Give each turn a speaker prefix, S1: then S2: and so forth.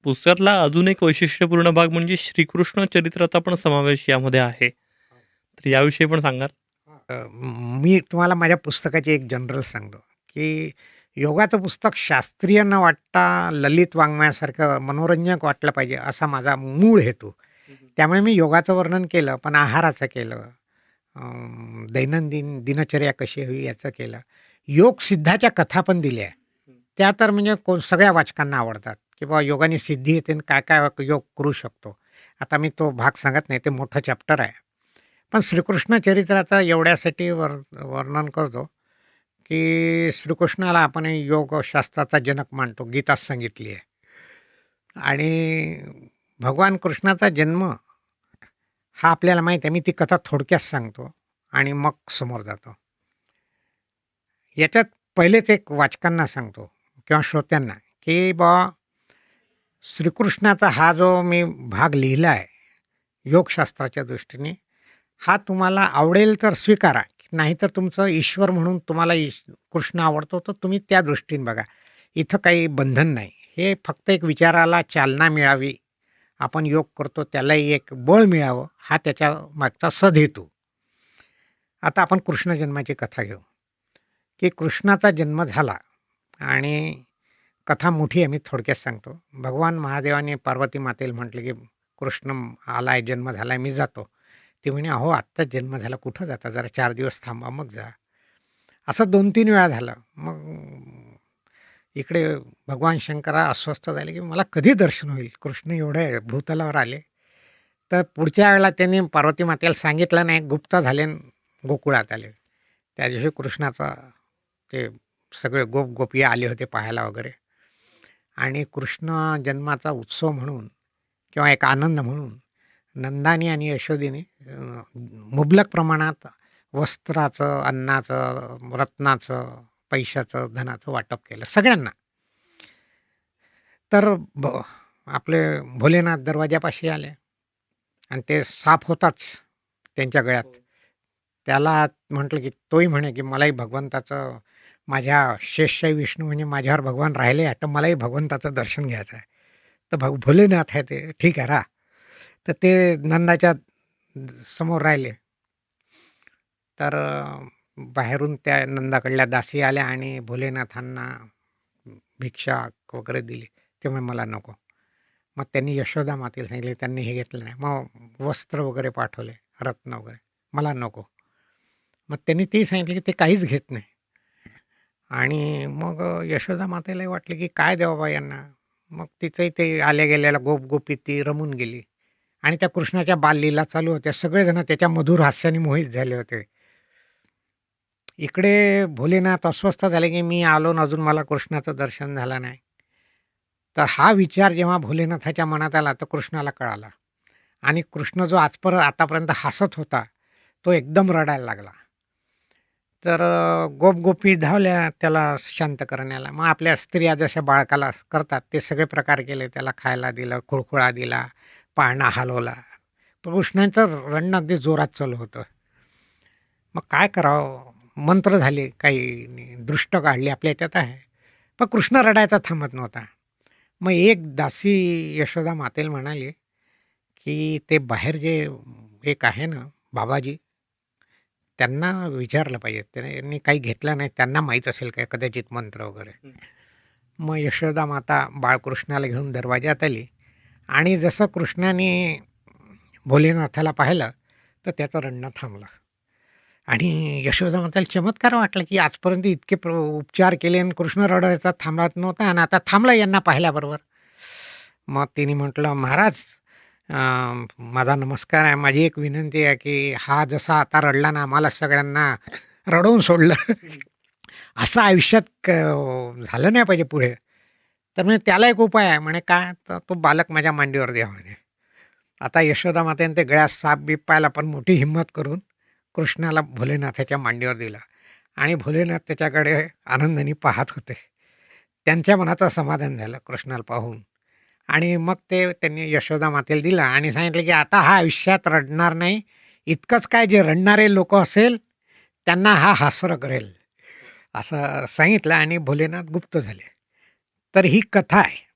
S1: पुस्तकातला अजून एक वैशिष्ट्यपूर्ण भाग म्हणजे श्रीकृष्ण चरित्राचा पण समावेश यामध्ये आहे. तर याविषयी पण सांगाल?
S2: मी तुम्हाला माझ्या पुस्तकाची एक जनरल सांगतो, की योगाचं पुस्तक शास्त्रीय न वाटता ललित वाङ्मयासारखं मनोरंजक वाटलं पाहिजे, असा माझा मूळ हेतू. त्यामुळे मी योगाचं वर्णन केलं, पण आहाराचं केलं, दैनंदिन दिनचर्या कशी हवी याचं केलं. योग सिद्धाच्या कथा पण दिल्या. त्या तर म्हणजे सगळ्या वाचकांना आवडतात, की बाबा योगाने सिद्धी येते आणि काय-काय योग करू शकतो. आता मी तो भाग सांगत नाही, ते मोठं चॅप्टर आहे. पण श्रीकृष्ण चरित्राचं एवढ्यासाठी वर्णन करतो, की श्रीकृष्णाला आपण योगशास्त्राचा जनक मानतो, गीता सांगितली आहे. आणि भगवान कृष्णाचा जन्म हा आपल्याला माहीत आहे. मी ती कथा थोडक्यात सांगतो आणि मग समोर जातो. याच्यात पहिलेच एक वाचकांना सांगतो किंवा श्रोत्यांना, की बुवा श्रीकृष्णाचा हा जो मी भाग लिहिला आहे, योगशास्त्राच्या दृष्टीने, हा तुम्हाला आवडेल तर स्वीकारा, नाहीतर तुमचं ईश्वर म्हणून तुम्हाला कृष्ण आवडतो, तर तुम्ही त्या दृष्टीने बघा. इथं काही बंधन नाही. हे फक्त एक विचाराला चालना मिळावी, आपण योग करतो त्यालाही एक बळ मिळावं, हा त्याच्या मागचा सदहेतू. आता आपण कृष्ण जन्माची कथा घेऊ, की कृष्णाचा जन्म झाला आणि कथा मोठी आहे, मी थोडक्यात सांगतो. भगवान महादेवाने पार्वती मातेला म्हटलं, की "कृष्ण आलाय, जन्म झालाय, मी जातो." ती म्हणे, "अहो, आत्ताच जन्म झाला, कुठं जाता? जरा 4 दिवस थांबा, मग जा." असं 2-3 वेळा झालं. मग इकडे भगवान शंकर अस्वस्थ झाले, की मला कधी दर्शन होईल? कृष्ण एवढे भूतलावर आले. तर पुढच्या वेळेला त्यांनी पार्वती मातेला सांगितलं नाही, गुप्त झाले आणि गोकुळात आले. त्या दिवशी कृष्णाचा ते सगळे गोप-गोपी आले होते पाहायला वगैरे. आणि कृष्ण जन्माचा उत्सव म्हणून किंवा एक आनंद म्हणून नंदानी आणि यशोदेने मुबलक प्रमाणात वस्त्राचं, अन्नाचं, रत्नाचं, पैशाचं, धनाचं वाटप केलं सगळ्यांना. तर आपले भोलेनाथ दरवाजापाशी आले आणि ते साप होताच त्यांच्या गळ्यात. त्याला म्हटलं, की तोही म्हणे, की मलाही भगवंताचं माझ्या शेषशाही विष्णू म्हणजे माझ्यावर भगवान राहिले आहे, तर मलाही भगवंताचं दर्शन घ्यायचं आहे. तर भोलेनाथ आहे ते, ठीक आहे राहा. तर ते नंदाच्या समोर राहिले. तर बाहेरून त्या नंदाकडल्या दासी आल्या आणि भोलेनाथांना भिक्षा वगैरे दिली. ते म्हणे मला नको. मग त्यांनी यशोदा मातेला सांगितले, त्यांनी हे घेतलं नाही. मग वस्त्र वगैरे पाठवले, रत्न वगैरे. मला नको. मग त्यांनी तेही सांगितलं, की ते काहीच घेत नाही. आणि मग यशोदा मातेलाही वाटलं, की काय द्यावं बा यांना? मग तिचंही ते आल्या गेल्याला गोप-गोपीत ती रमून गेली. आणि त्या कृष्णाच्या बाललीला चालू होत्या. सगळेजण त्याच्या मधुर हास्याने मोहित झाले होते. इकडे भोलेनाथ अस्वस्थ झाले, की मी आलो आणि अजून मला कृष्णाचं दर्शन झालं नाही. तर हा विचार जेव्हा भोलेनाथाच्या मनात आला, तर कृष्णाला कळाला. आणि कृष्ण जो आतापर्यंत हसत होता, तो एकदम रडायला लागला. तर गोप-गोपी धावल्या त्याला शांत करण्याला. मग आपल्या स्त्रिया जशा बाळकाला करतात, ते सगळे प्रकार केले. त्याला खायला दिलं, खुळखुळा दिला, पाळणा हलवला. पण कृष्णाचं रडणं अगदी जोरात चालू होतं. मग काय करावं? मंत्र झाले काही, दृष्ट काढली आपल्या ह्याच्यात आहे. पण कृष्ण रडायचा थांबत नव्हता. मग एक दासी यशोदा मातेला म्हणाली, की "ते बाहेर जे एक आहे ना बाबाजी, त्यांना विचारलं पाहिजे. त्यांनी काही घेतलं नाही. त्यांना माहीत असेल काय कदाचित मंत्र वगैरे." मग यशोदा माता बाळकृष्णाला घेऊन दरवाजात आली आणि जसं कृष्णाने भोलेनाथाला पाहिलं, तर त्याचं रडणं थांबलं. आणि यशोदा माताला चमत्कार वाटला, की आजपर्यंत इतके उपचार केले आणि कृष्ण रडायचा थांबत नव्हता आणि आता थांबला यांना पाहिल्याबरोबर. मग तिने म्हटलं, "महाराज, अ, माझा नमस्कार आहे. माझी एक विनंती आहे, की हा जसा आता रडला ना, आम्हाला सगळ्यांना रडवून सोडलं. असं आयुष्यात झालं नाही पाहिजे पुढे. तर म्हणे त्याला एक उपाय आहे. म्हणे काय? तर तो बालक माझ्या मांडीवर द्या म्हणे. आता यशोदा मातेने ते गळ्यात साप-बीप पाहिला, पण मोठी हिंमत करून कृष्णाला भोलेनाथाच्या मांडीवर दिला आणि भोलेनाथ त्याच्याकडे आनंदाने पाहत होते. त्यांच्या मनाचं समाधान झालं कृष्णाला पाहून. आणि मग ते त्यांनी यशोदा मातेला दिला आणि सांगितलं, की आता हा आयुष्यात रडणार नाही. इतकंच काय, जे रडणारे लोकं असेल, त्यांना हा हास्य करेल. असं सांगितलं आणि भोलेनाथ गुप्त झाले. तर ही कथा आहे.